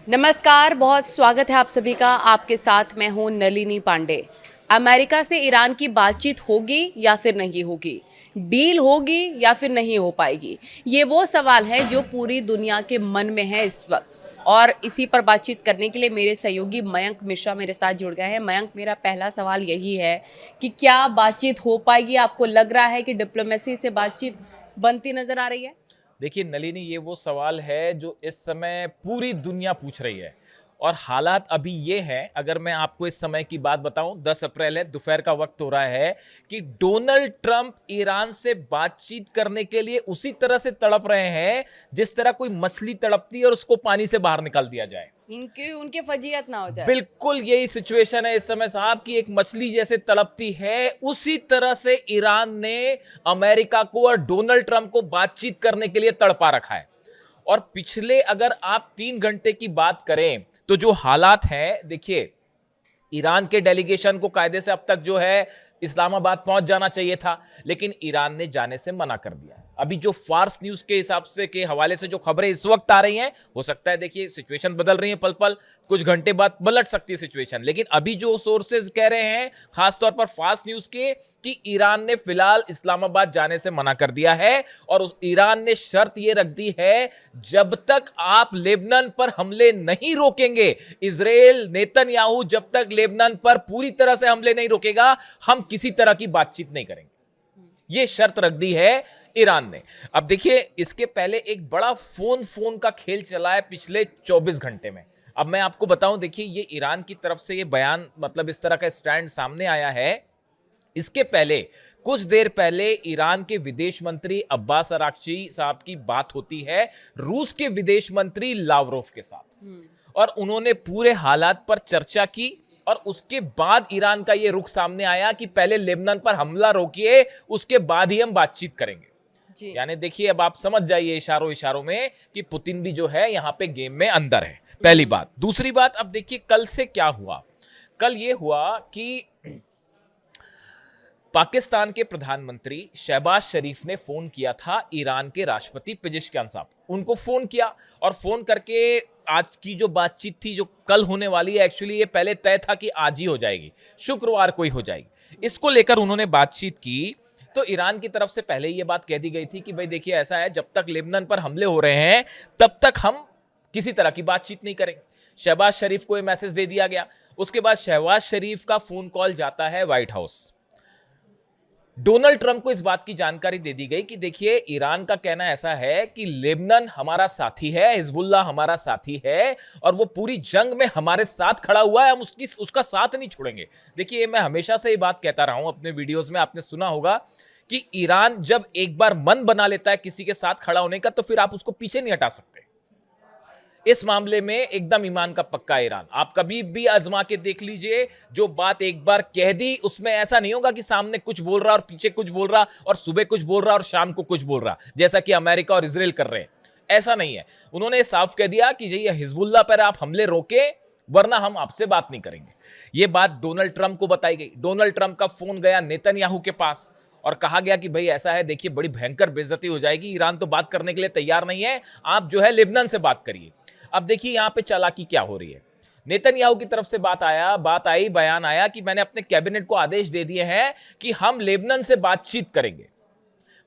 नमस्कार, बहुत स्वागत है आप सभी का। आपके साथ मैं हूं नलिनी पांडे। अमेरिका से ईरान की बातचीत होगी या फिर नहीं होगी? डील होगी या फिर नहीं हो पाएगी? ये वो सवाल है जो पूरी दुनिया के मन में है इस वक्त। और इसी पर बातचीत करने के लिए मेरे सहयोगी मयंक मिश्रा मेरे साथ जुड़ गए हैं। मयंक, मेरा पहला सवाल यही है कि क्या बातचीत हो पाएगी? आपको लग रहा है कि डिप्लोमेसी से बातचीत बनती नजर आ रही है? देखिए नलिनी, ये वो सवाल है जो इस समय पूरी दुनिया पूछ रही है। और हालात अभी ये हैं, अगर मैं आपको इस समय की बात बताऊं, 10 अप्रैल है, दोपहर का वक्त हो रहा है कि डोनाल्ड ट्रंप ईरान से बातचीत करने के लिए उसी तरह से तड़प रहे हैं जिस तरह कोई मछली तड़पती है और उसको पानी से बाहर निकाल दिया जाए। इनकी उनके फजीयत ना हो जाए। बिल्कुल यही सिचुएशन है इस समय साहब की। एक मछली जैसे तड़पती है, उसी तरह से ईरान ने अमेरिका को और डोनाल्ड ट्रंप को बातचीत करने के लिए तड़पा रखा है। और पिछले अगर आप 3 घंटे की बात करें तो जो हालात हैं, देखिए, ईरान के डेलीगेशन को कायदे से अब तक जो है इस्लामाबाद पहुंच जाना चाहिए था, लेकिन ईरान ने जाने से मना कर दिया। अभी जो फार्स न्यूज के हिसाब से के हवाले से जो खबरें इस वक्त आ रही हैं, हो सकता है, देखिए, सिचुएशन बदल रही है पल पल, कुछ घंटे बाद पलट सकती है सिचुएशन, लेकिन अभी जो सोर्सेज कह रहे हैं, खासतौर पर फार्स न्यूज के, कि ईरान ने फिलहाल इस्लामाबाद जाने से मना कर दिया है। और ईरान ने शर्त यह रख दी है, जब तक आप लेबनान पर हमले नहीं रोकेंगे, इजराइल नेतन्याहू जब तक लेबनान पर पूरी तरह से हमले नहीं रोकेगा, हम किसी तरह की बातचीत नहीं करेंगे। यह शर्त रख दी है ईरान ने। अब देखिए, इसके पहले एक बड़ा फोन का खेल चला है पिछले 24 घंटे में। अब मैं आपको बताऊं, देखिए, ये ईरान की तरफ से ये बयान, मतलब इस तरह का स्टैंड सामने आया है। इसके पहले, कुछ देर पहले, ईरान के विदेश मंत्री अब्बास अराक्ची साहब की बात होती है रूस के विदेश मंत्री लावरोव के साथ, और उन्होंने पूरे हालात पर चर्चा की। और उसके बाद ईरान का यह रुख सामने आया कि पहले लेबनान पर हमला रोकिए, उसके बाद ही हम बातचीत करेंगे। यानी देखिए, अब आप समझ जाइए इशारों इशारों में कि पुतिन भी जो है यहां पे गेम में अंदर है। पहली बात। दूसरी बात, अब देखिए कल से क्या हुआ। कल यह हुआ कि पाकिस्तान के प्रधानमंत्री शहबाज शरीफ ने फोन किया था ईरान के राष्ट्रपति पेजेश्कियान साहब। उनको फोन किया, और फोन करके आज की जो बातचीत थी, जो कल होने वाली है, एक्चुअली ये पहले तय था कि आज ही हो जाएगी, शुक्रवार को ही हो जाएगी। इसको लेकर उन्होंने बातचीत की। तो ईरान की तरफ से पहले ही ये बात कह दी गई थी कि भाई देखिए, ऐसा है, जब तक लेबनान पर हमले हो रहे हैं तब तक हम किसी तरह की बातचीत नहीं करेंगे। शहबाज शरीफ को यह मैसेज दे दिया गया। उसके बाद शहबाज शरीफ का फोन कॉल जाता है व्हाइट हाउस। डोनाल्ड ट्रंप को इस बात की जानकारी दे दी गई कि देखिए, ईरान का कहना ऐसा है कि लेबनान हमारा साथी है, हिजबुल्ला हमारा साथी है, और वो पूरी जंग में हमारे साथ खड़ा हुआ है, हम उसका साथ नहीं छोड़ेंगे। देखिए, मैं हमेशा से ये बात कहता रहा हूं अपने वीडियोस में, आपने सुना होगा कि ईरान जब एक बार मन बना लेता है किसी के साथ खड़ा होने का, तो फिर आप उसको पीछे नहीं हटा सकते। इस मामले में एकदम ईमान का पक्का ईरान। आप कभी भी आजमा के देख लीजिए, जो बात एक बार कह दी, उसमें ऐसा नहीं होगा कि सामने कुछ बोल रहा और पीछे कुछ बोल रहा, और सुबह कुछ बोल रहा और शाम को कुछ बोल रहा, जैसा कि अमेरिका और इजराइल कर रहे हैं। ऐसा नहीं है। उन्होंने साफ कह दिया कि ये हिजबुल्लाह पर आप हमले रोके, वरना हम आपसे बात नहीं करेंगे। यह बात डोनाल्ड ट्रंप को बताई गई। डोनाल्ड ट्रंप का फोन गया नेतन्याहू के पास, और कहा गया कि भाई ऐसा है, देखिए, बड़ी भयंकर बेइज्जती हो जाएगी, ईरान तो बात करने के लिए तैयार नहीं है, आप जो है लेबनान से बात करिए। अब देखिए यहां पे चालाकी क्या हो रही है। नेतन्याहू की तरफ से बात आई, बयान आया कि मैंने अपने कैबिनेट को आदेश दे दिए हैं कि हम लेबनान से बातचीत करेंगे।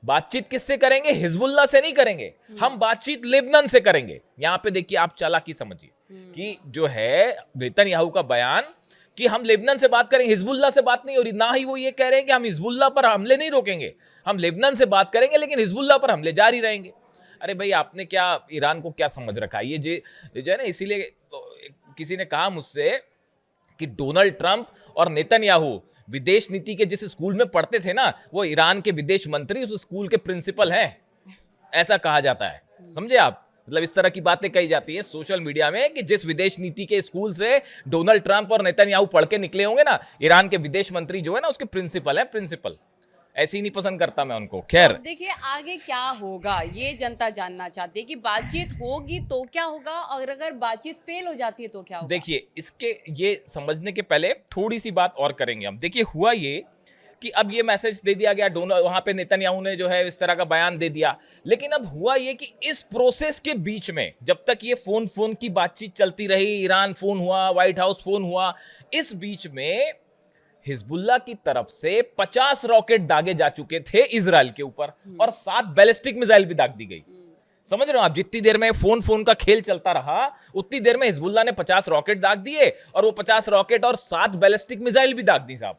बातचीत किससे करेंगे? हिजबुल्लाह से नहीं करेंगे, हम बातचीत लेबनान से करेंगे। यहां पे देखिए, आप चालाकी समझिए कि जो है नेतन्याहू का बयान कि हम लेबनान से बात करेंगे, हिजबुल्लाह से बात नहीं हो रही। ना ही वो ये कह रहे हैं कि हम हिजबुल्लाह पर हमले नहीं रोकेंगे, हम लेबनान से बात करेंगे, लेकिन हिजबुल्लाह पर हमले जारी रहेंगे। अरे भाई, आपने क्या ईरान को क्या समझ रखा है? ये जो है ना, इसीलिए किसी ने कहा मुझसे कि डोनाल्ड ट्रंप और नेतन्याहू विदेश नीति के जिस स्कूल में पढ़ते थे ना, वो ईरान के विदेश मंत्री उस स्कूल के प्रिंसिपल हैं, ऐसा कहा जाता है। समझे आप? मतलब इस तरह की बातें कही जाती है सोशल मीडिया में कि जिस विदेश नीति के स्कूल से डोनाल्ड ट्रंप और नेतन्याहू पढ़ के निकले होंगे ना, ईरान के विदेश मंत्री जो है ना, उसके प्रिंसिपल है, प्रिंसिपल। ऐसी नहीं पसंद करता मैं उनको। खैर, देखिए आगे क्या होगा ये जनता जानना चाहती है कि बातचीत होगी तो क्या होगा, और अगर बातचीत फेल हो जाती है तो क्या होगा। देखिए, इसके ये समझने के पहले थोड़ी सी बात और करेंगे हम। देखिए, हुआ ये कि अब ये मैसेज दे दिया गया, वहां पे नेतन्याहू ने जो है इस तरह का बयान दे दिया। लेकिन अब हुआ ये कि इस प्रोसेस के बीच में जब तक ये फोन की बातचीत चलती रही, ईरान फोन हुआ, व्हाइट हाउस फोन हुआ, इस बीच में हिजबुल्लाह की तरफ से 50 रॉकेट दागे जा चुके थे इजराइल के ऊपर और 7 बैलिस्टिक मिसाइल भी दाग दी गई। समझ रहे हो आप? जितनी देर में फोन का खेल चलता रहा, उतनी देर में हिजबुल्लाह ने 50 रॉकेट दाग दिए और वो 50 रॉकेट और 7 बैलिस्टिक मिसाइल भी दाग दी साहब।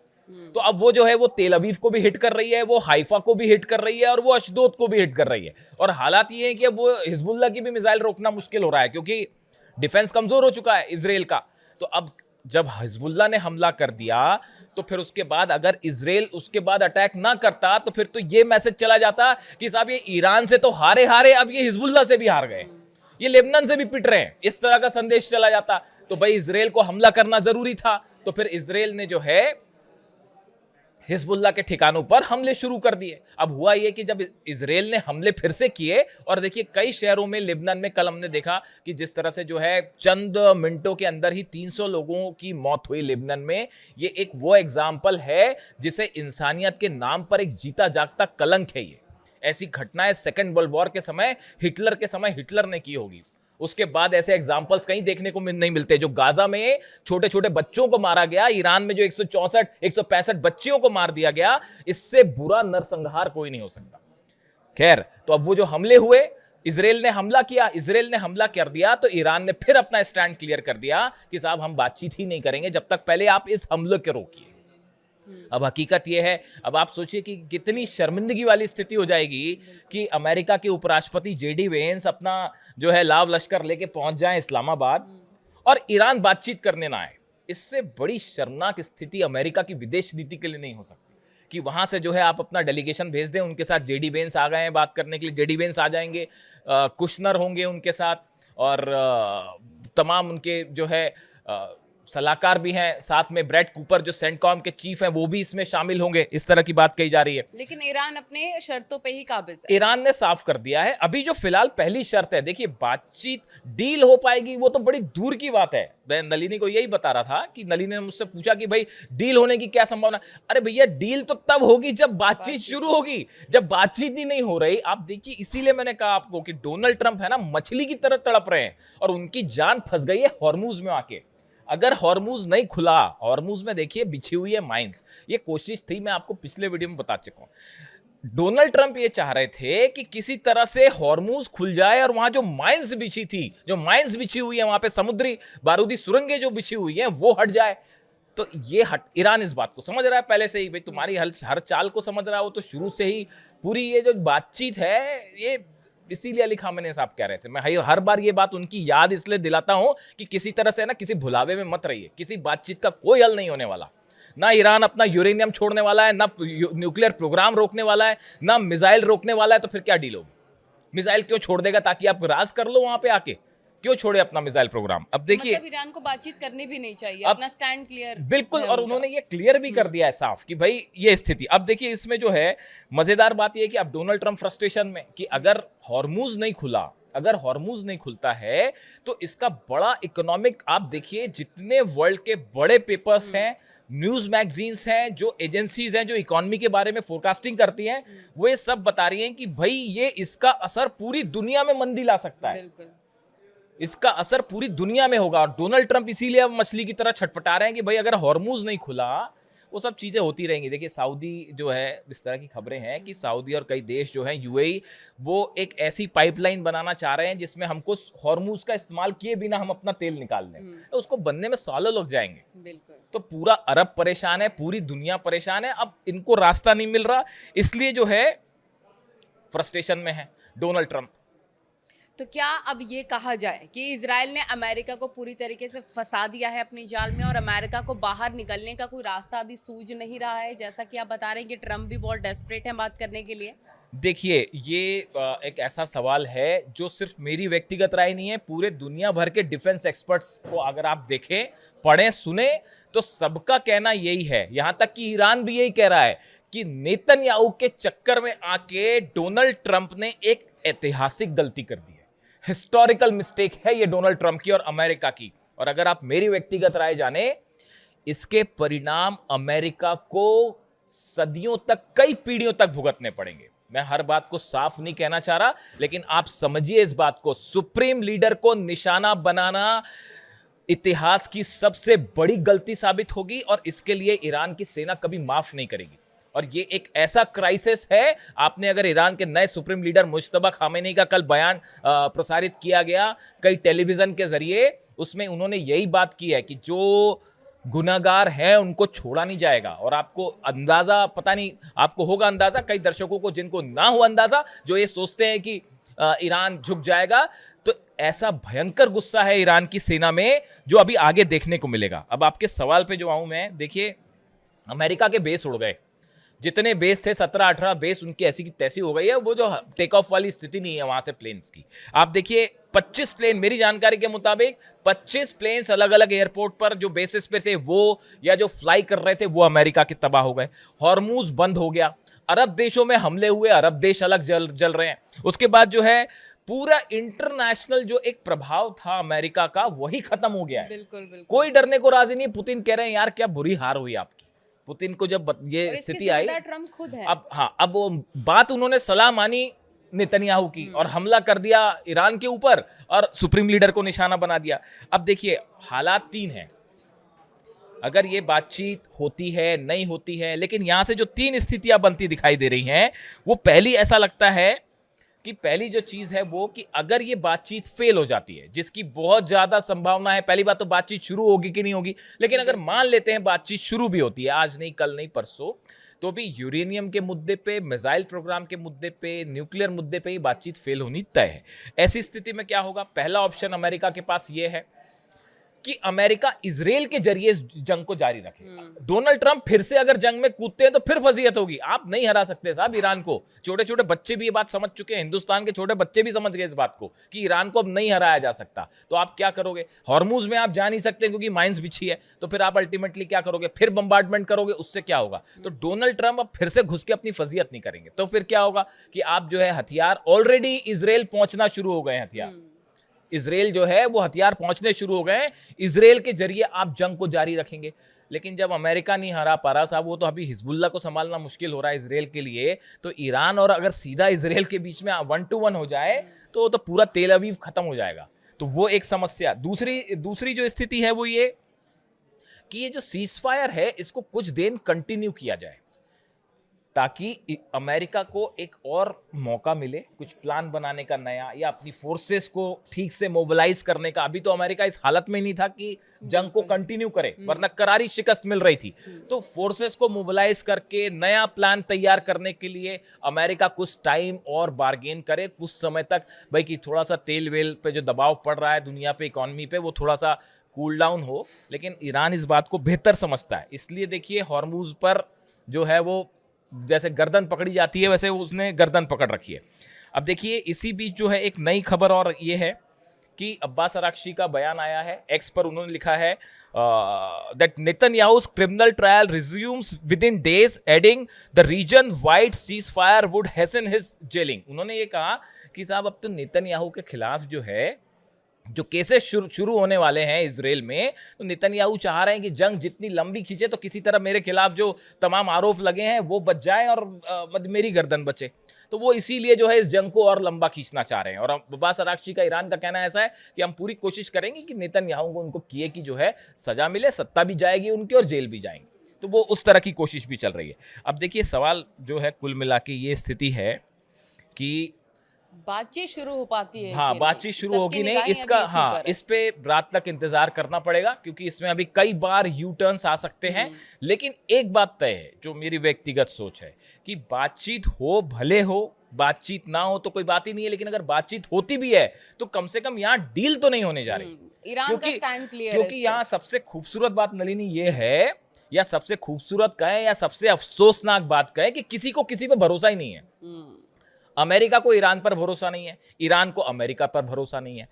तो अब वो जो है वो तेल अवीव को भी हिट कर रही है, वो हाइफा को भी हिट कर रही है और वो अशदोद को भी हिट कर रही है। और हालात ये है कि अब वो हिजबुल्लाह की भी मिसाइल रोकना मुश्किल हो रहा है क्योंकि डिफेंस कमजोर हो चुका है इजराइल का। तो अब जब हिजबुल्लाह ने हमला कर दिया तो फिर उसके बाद अगर इजराइल उसके बाद अटैक ना करता तो फिर तो ये मैसेज चला जाता कि साहब ये ईरान से तो हारे, अब ये हिजबुल्लाह से भी हार गए, ये लेबनान से भी पिट रहे हैं, इस तरह का संदेश चला जाता। तो भाई इजराइल को हमला करना जरूरी था, तो फिर इजराइल ने जो है हिजबुल्लाह के ठिकानों पर हमले शुरू कर दिए। अब हुआ यह कि जब इजराइल ने हमले फिर से किए, और देखिए कई शहरों में लेबनान में कल हमने देखा कि जिस तरह से जो है चंद मिनटों के अंदर ही 300 लोगों की मौत हुई लेबनान में। ये एक वो एग्जाम्पल है जिसे इंसानियत के नाम पर एक जीता जागता कलंक है। ये ऐसी घटनाएं सेकेंड वर्ल्ड वॉर के समय हिटलर ने की होगी, उसके बाद ऐसे एग्जाम्पल्स कहीं देखने को नहीं मिलते। जो गाजा में छोटे छोटे बच्चों को मारा गया, ईरान में जो 165 बच्चियों को मार दिया गया, इससे बुरा नरसंहार कोई नहीं हो सकता। खैर, तो अब वो जो हमले हुए, इजराइल ने हमला कर दिया, तो ईरान ने फिर अपना स्टैंड क्लियर कर दिया कि साहब हम बातचीत ही नहीं करेंगे जब तक पहले आप इस हमले को रोकिए। अब हकीकत यह है, अब आप सोचिए कि कितनी शर्मिंदगी वाली स्थिति हो जाएगी कि अमेरिका के उपराष्ट्रपति जेडी वेंस अपना जो है लाव लश्कर लेके पहुंच जाए इस्लामाबाद और ईरान बातचीत करने ना आए। इससे बड़ी शर्मनाक स्थिति अमेरिका की विदेश नीति के लिए नहीं हो सकती कि वहां से जो है आप अपना डेलीगेशन भेज दें, उनके साथ जेडी वेंस आ गए हैं बात करने के लिए, जेडी वेंस आ जाएंगे, कुशनर होंगे उनके साथ, और तमाम उनके जो है सलाहकार भी हैं, साथ में ब्रैड कूपर जो सेंटकॉम के चीफ हैं वो भी इसमें शामिल होंगे, इस तरह की बात कही जा रही है। लेकिन ईरान अपने शर्तों पे ही काबिज है। ईरान ने साफ कर दिया है। अभी जो फिलहाल पहली शर्त है, देखिए बातचीत डील हो पाएगी वो तो बड़ी दूर की बात है। मैं नलिनी को यही बता रहा था कि नलिनी ने मुझसे पूछा कि भाई डील होने की क्या संभावना। अरे भैया, डील तो तब होगी जब बातचीत शुरू होगी, जब बातचीत ही नहीं हो रही। आप देखिए, इसीलिए मैंने कहा आपको कि डोनाल्ड ट्रंप है ना, मछली की तरह तड़प रहे हैं और उनकी जान फंस गई है हॉर्मूज में आके। अगर हॉर्मूज नहीं खुला, हॉर्मूज में देखिए बिछी हुई है माइंस, ये कोशिश थी, मैं आपको पिछले वीडियो में बता चुका हूं। डोनाल्ड ट्रंप ये चाह रहे थे कि किसी तरह से हॉर्मूज खुल जाए और वहां जो माइंस बिछी थी, जो माइंस बिछी हुई है वहां पे, समुद्री बारूदी सुरंगें जो बिछी हुई हैं, वो हट जाए। तो ये ईरान इस बात को समझ रहा है पहले से ही, भाई तुम्हारी हर चाल को समझ रहा हो, तो शुरू से ही पूरी ये जो बातचीत है, ये इसीलिए अली खामेनी साहब कह रहे थे, मैं हर बार ये बात उनकी याद इसलिए दिलाता हूं कि किसी तरह से ना किसी भुलावे में मत रहिए। किसी बातचीत का कोई हल नहीं होने वाला। ना ईरान अपना यूरेनियम छोड़ने वाला है, ना न्यूक्लियर प्रोग्राम रोकने वाला है, ना मिसाइल रोकने वाला है। तो फिर क्या डील होगी? मिसाइल क्यों छोड़ देगा? ताकि आप राज कर लो वहां पे आके, क्यों छोड़े अपना मिसाइल प्रोग्राम? अब देखिए, मतलब ईरान को बातचीत करनी भी नहीं चाहिए, अपना स्टैंड क्लियर। बिल्कुल, और उन्होंने ये क्लियर भी कर दिया है साफ कि भाई ये स्थिति। अब देखिए, इसमें जो है मजेदार बात ये है कि अब डोनाल्ड ट्रंप फ्रस्ट्रेशन में कि अगर हॉर्मूज नहीं खुलता है तो इसका बड़ा इकोनॉमिक, आप देखिए जितने वर्ल्ड के बड़े पेपर्स हैं, न्यूज मैगजीन्स हैं, जो एजेंसीज हैं जो इकोनॉमी के बारे में फोरकास्टिंग करती हैं, वो ये सब बता रही हैं कि भाई ये इसका असर पूरी दुनिया में मंदी ला सकता है। इसका असर पूरी दुनिया में होगा। और डोनाल्ड ट्रंप इसीलिए अब मछली की तरह छटपटा रहे हैं कि भाई अगर हॉर्मूज नहीं खुला, वो सब चीजें होती रहेंगी। देखिए, सऊदी जो है, इस तरह की खबरें हैं कि सऊदी और कई देश जो हैं, यूएई, वो एक ऐसी पाइपलाइन बनाना चाह रहे हैं जिसमें हमको हॉर्मूज का इस्तेमाल किए बिना हम अपना तेल निकाल लें। तो उसको बनने में सालों लग जाएंगे। बिल्कुल। तो पूरा अरब परेशान है, पूरी दुनिया परेशान है। अब इनको रास्ता नहीं मिल रहा, इसलिए जो है फ्रस्ट्रेशन में है डोनाल्ड ट्रंप। तो क्या अब ये कहा जाए कि इजराइल ने अमेरिका को पूरी तरीके से फंसा दिया है अपनी जाल में और अमेरिका को बाहर निकलने का कोई रास्ता अभी सूझ नहीं रहा है, जैसा कि आप बता रहे हैं कि ट्रंप भी बहुत डेस्परेट है बात करने के लिए? देखिए, ये एक ऐसा सवाल है जो सिर्फ मेरी व्यक्तिगत राय नहीं है, पूरे दुनिया भर के डिफेंस एक्सपर्ट्स को अगर आप देखें, पढ़ें, सुने, तो सबका कहना यही है। यहां तक कि ईरान भी यही कह रहा है कि नेतन्याहू के चक्कर में आके डोनाल्ड ट्रंप ने एक ऐतिहासिक गलती कर दी है। हिस्टोरिकल मिस्टेक है ये डोनाल्ड ट्रंप की और अमेरिका की। और अगर आप मेरी व्यक्तिगत राय जाने, इसके परिणाम अमेरिका को सदियों तक, कई पीढ़ियों तक भुगतने पड़ेंगे। मैं हर बात को साफ नहीं कहना चाह रहा, लेकिन आप समझिए इस बात को, सुप्रीम लीडर को निशाना बनाना इतिहास की सबसे बड़ी गलती साबित होगी और इसके लिए ईरान की सेना कभी माफ नहीं करेगी। और ये एक ऐसा क्राइसिस है। आपने अगर ईरान के नए सुप्रीम लीडर मुश्तबा खामेनी का कल बयान प्रसारित किया गया कई टेलीविजन के जरिए, उसमें उन्होंने यही बात की है कि जो गुनाहगार हैं उनको छोड़ा नहीं जाएगा। और आपको अंदाजा, पता नहीं आपको होगा अंदाजा, कई दर्शकों को जिनको ना हो अंदाजा, जो ये सोचते हैं कि ईरान झुक जाएगा, तो ऐसा भयंकर गुस्सा है ईरान की सेना में जो अभी आगे देखने को मिलेगा। अब आपके सवाल पे जो आऊं मैं, देखिए अमेरिका के बेस उड़ गए, जितने बेस थे 17-18 बेस उनकी ऐसी की तैसी हो गई है। वो जो टेक ऑफ वाली स्थिति नहीं है वहां से प्लेन्स की। आप देखिए 25 प्लेन, मेरी जानकारी के मुताबिक 25 प्लेन्स अलग अलग एयरपोर्ट पर जो बेसिस पे थे वो, या जो फ्लाई कर रहे थे वो अमेरिका के तबाह हो गए। हॉर्मूज बंद हो गया, अरब देशों में हमले हुए, अरब देश अलग जल रहे हैं। उसके बाद जो है पूरा इंटरनेशनल जो एक प्रभाव था अमेरिका का, वही खत्म हो गया है। बिल्कुल बिल्कुल। कोई डरने को राजी नहीं। पुतिन कह रहे हैं यार क्या बुरी हार हुई आपकी। पुतिन को जब ये स्थिति आई, ट्रम्प खुद है। अब वो बात उन्होंने सलाह मानी नेतन्याहू की और हमला कर दिया ईरान के ऊपर और सुप्रीम लीडर को निशाना बना दिया। अब देखिए हालात तीन हैं, अगर ये बातचीत होती है नहीं होती है, लेकिन यहां से जो तीन स्थितियां बनती दिखाई दे रही हैं, वो पहली ऐसा लगता है कि पहली जो चीज है वो कि अगर ये बातचीत फेल हो जाती है, जिसकी बहुत ज्यादा संभावना है, पहली बात तो बातचीत शुरू होगी कि नहीं होगी, लेकिन अगर मान लेते हैं बातचीत शुरू भी होती है, आज नहीं कल नहीं परसों, तो भी यूरेनियम के मुद्दे पे, मिसाइल प्रोग्राम के मुद्दे पे, न्यूक्लियर मुद्दे पे ये बातचीत फेल होनी तय है। ऐसी स्थिति में क्या होगा? पहला ऑप्शन अमेरिका के पास ये है कि अमेरिका इजराइल के जरिए इस जंग को जारी रखे। डोनाल्ड ट्रंप फिर से अगर जंग में कूदते हैं तो फिर फजीयत होगी। आप नहीं हरा सकते साहब ईरान को। छोटे छोटे बच्चे भी ये बात समझ चुके हैं, हिंदुस्तान के छोटे बच्चे भी समझ गए इस बात को कि ईरान को अब नहीं हराया जा सकता। तो आप क्या करोगे? हॉर्मूज में आप जा नहीं सकते क्योंकि माइंस बिछी है, तो फिर आप अल्टीमेटली क्या करोगे? फिर बम्बार्डमेंट करोगे, उससे क्या होगा? तो डोनाल्ड ट्रंप अब फिर से घुस के अपनी फजीयत नहीं करेंगे। तो फिर क्या होगा कि आप जो है हथियार, ऑलरेडी इजराइल पहुंचना शुरू हो गए हैं हथियार, इजराइल जो है वो हथियार पहुंचने शुरू हो गए हैं, इजराइल के जरिए आप जंग को जारी रखेंगे। लेकिन जब अमेरिका नहीं हरा पा रहा साहब, वो तो अभी हिजबुल्ला को संभालना मुश्किल हो रहा है इजराइल के लिए, तो ईरान और अगर सीधा इजराइल के बीच में 1-1 हो जाए तो पूरा तेल अवीव खत्म हो जाएगा। तो वो एक समस्या। दूसरी जो स्थिति है वो ये कि ये जो सीज फायर है इसको कुछ दिन कंटिन्यू किया जाए, ताकि अमेरिका को एक और मौका मिले कुछ प्लान बनाने का नया, या अपनी फोर्सेस को ठीक से मोबिलाइज करने का। अभी तो अमेरिका इस हालत में नहीं था कि जंग को कंटिन्यू करे, वरना करारी शिकस्त मिल रही थी। तो फोर्सेस को मोबिलाइज करके नया प्लान तैयार करने के लिए अमेरिका कुछ टाइम और बार्गेन करे, कुछ समय तक, भाई कि थोड़ा सा तेल वेल पे जो दबाव पड़ रहा है दुनिया पे, इकोनॉमी पे, वो थोड़ा सा कूल डाउन हो। लेकिन ईरान इस बात को बेहतर समझता है, इसलिए देखिए हॉर्मूज पर जो है वो जैसे गर्दन पकड़ी जाती है वैसे उसने गर्दन पकड़ रखी है। अब देखिए इसी बीच जो है एक नई खबर और ये है कि अब्बास अराक्ची का बयान आया है, एक्स पर उन्होंने लिखा है that Netanyahu's criminal trial resumes within days, adding the region wide ceasefire would hasten his jailing. उन्होंने ये कहा कि साहब अब तो नेतन्याहू के खिलाफ जो है जो केसेस शुरू होने वाले हैं इजराइल में, तो नेतन्याहू चाह रहे हैं कि जंग जितनी लंबी खींचे तो किसी तरह मेरे खिलाफ जो तमाम आरोप लगे हैं वो बच जाए और मेरी गर्दन बचे। तो वो इसीलिए जो है इस जंग को और लंबा खींचना चाह रहे हैं। और अब्बास अराक्ची का, ईरान का कहना ऐसा है कि हम पूरी कोशिश करेंगे कि नेतन्याहू को उनको किए की जो है सजा मिले, सत्ता भी जाएगी उनकी और जेल भी जाएंगे। तो वो उस तरह की कोशिश भी चल रही है। अब देखिए सवाल जो है कुल मिला के ये स्थिति है कि बातचीत शुरू हो पाती है। हाँ, बातचीत शुरू होगी नहीं, इसका हाँ इस पे रात तक इंतजार करना पड़ेगा, क्योंकि इसमें अभी कई बार यू टर्न्स आ सकते हैं। लेकिन एक बात तय है जो मेरी व्यक्तिगत सोच है कि बातचीत हो भले हो, बातचीत ना हो तो कोई बात ही नहीं है, लेकिन अगर बातचीत होती भी है तो कम से कम यहाँ डील तो नहीं होने जा रही। ईरान का स्टैंड क्लियर है। क्योंकि यहाँ सबसे खूबसूरत बात नलिनी ये है, या सबसे खूबसूरत कहें या सबसे अफसोसनाक बात कहें, कि किसी को किसी पे भरोसा ही नहीं है। अमेरिका को ईरान पर भरोसा नहीं है, ईरान को अमेरिका पर भरोसा नहीं है।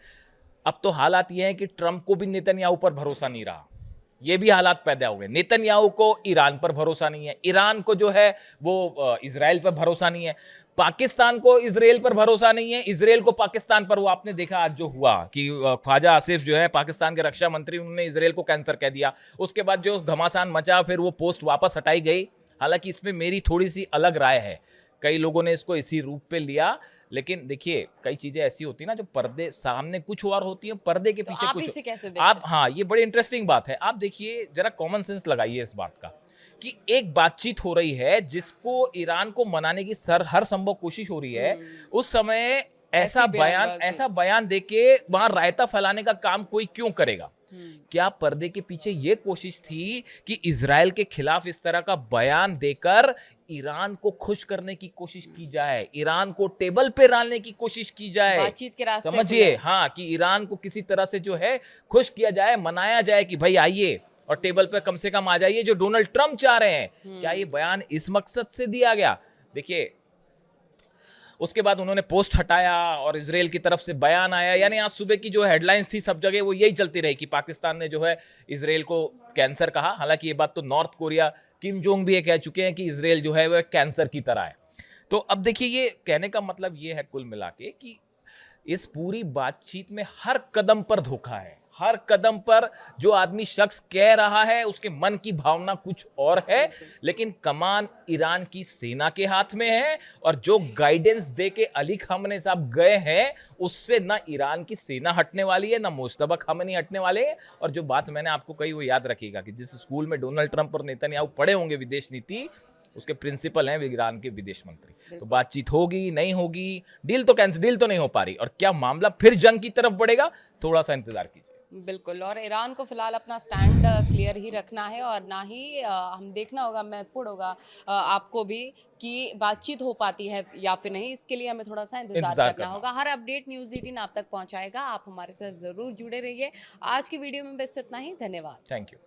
अब तो हालात ये हैं कि ट्रंप को भी नेतन्याहू पर भरोसा नहीं रहा, ये भी हालात पैदा हो गए। नेतन्याहू को ईरान पर भरोसा नहीं है, ईरान को जो है वो इजराइल पर भरोसा नहीं है, पाकिस्तान को इजराइल पर भरोसा नहीं है, इजराइल को पाकिस्तान पर। वो आपने देखा आज जो हुआ कि ख्वाजा आसिफ जो है पाकिस्तान के रक्षा मंत्री, उन्होंने इजराइल को कैंसर कह दिया। उसके बाद जो घमासान मचा, फिर वो पोस्ट वापस हटाई गई। हालांकि इसमें मेरी थोड़ी सी अलग राय है, कई लोगों ने इसको इसी रूप पे लिया, लेकिन देखिए कई चीजें ऐसी होती है ना जो पर्दे सामने कुछ और होती है, पर्दे के तो पीछे आप कुछ। इसे कैसे देखते आप हैं? हाँ, ये बड़ी इंटरेस्टिंग बात है। आप देखिए जरा कॉमन सेंस लगाइए इस बात का कि एक बातचीत हो रही है जिसको ईरान को मनाने की हर संभव कोशिश हो रही है, उस समय ऐसी बयानबाजी। ऐसा बयान देके वहां रायता फैलाने का काम कोई क्यों करेगा? क्या पर्दे के पीछे ये कोशिश थी कि इजराइल के खिलाफ इस तरह का बयान देकर ईरान को खुश करने की कोशिश की जाए, ईरान को टेबल पे डालने की कोशिश की जाए? बातचीत के रास्ते समझिए, खुले। हाँ, कि ईरान को किसी तरह से जो है खुश किया जाए, मनाया जाए कि भाई आइए और टेबल पे कम से कम आ जाइए, जो डोनाल्ड ट्रंप चाह रहे हैं। क्या ये बयान इस मकसद से दिया गया? देखिए उसके बाद उन्होंने पोस्ट हटाया और इजराइल की तरफ से बयान आया, यानी आज सुबह की जो हेडलाइंस थी सब जगह वो यही चलती रही कि पाकिस्तान ने जो है इजराइल को कैंसर कहा। हालांकि ये बात तो नॉर्थ कोरिया किम जोंग भी ये कह चुके हैं कि इजराइल जो है वह कैंसर की तरह है। तो अब देखिए ये कहने का मतलब ये है कुल मिला के कि इस पूरी बातचीत में हर कदम पर धोखा है, हर कदम पर जो आदमी शख्स कह रहा है उसके मन की भावना कुछ और है, लेकिन कमान ईरान की सेना के हाथ में है और जो गाइडेंस दे के अली खामने साहब गए हैं उससे ना ईरान की सेना हटने वाली है, ना मुश्तबा खामनी हटने वाले हैं। और जो बात मैंने आपको कही वो याद रखिएगा कि जिस स्कूल में डोनाल्ड ट्रंप और नेतन्याहू पढ़े होंगे विदेश नीति, उसके प्रिंसिपल हैं ईरान के विदेश मंत्री। तो बातचीत होगी नहीं होगी, डील तो कैंसिल, डील तो नहीं हो पा रही, और क्या मामला फिर जंग की तरफ बढ़ेगा, थोड़ा सा इंतजार कीजिए। बिल्कुल, और ईरान को फिलहाल अपना स्टैंड क्लियर ही रखना है और ना ही हम देखना होगा, महत्वपूर्ण होगा आपको भी कि बातचीत हो पाती है या फिर नहीं। इसके लिए हमें थोड़ा सा इंतजार करना होगा। हर अपडेट न्यूज़ 18 आप तक पहुंचाएगा, आप हमारे साथ ज़रूर जुड़े रहिए। आज की वीडियो में बस इतना ही, धन्यवाद। Thank you.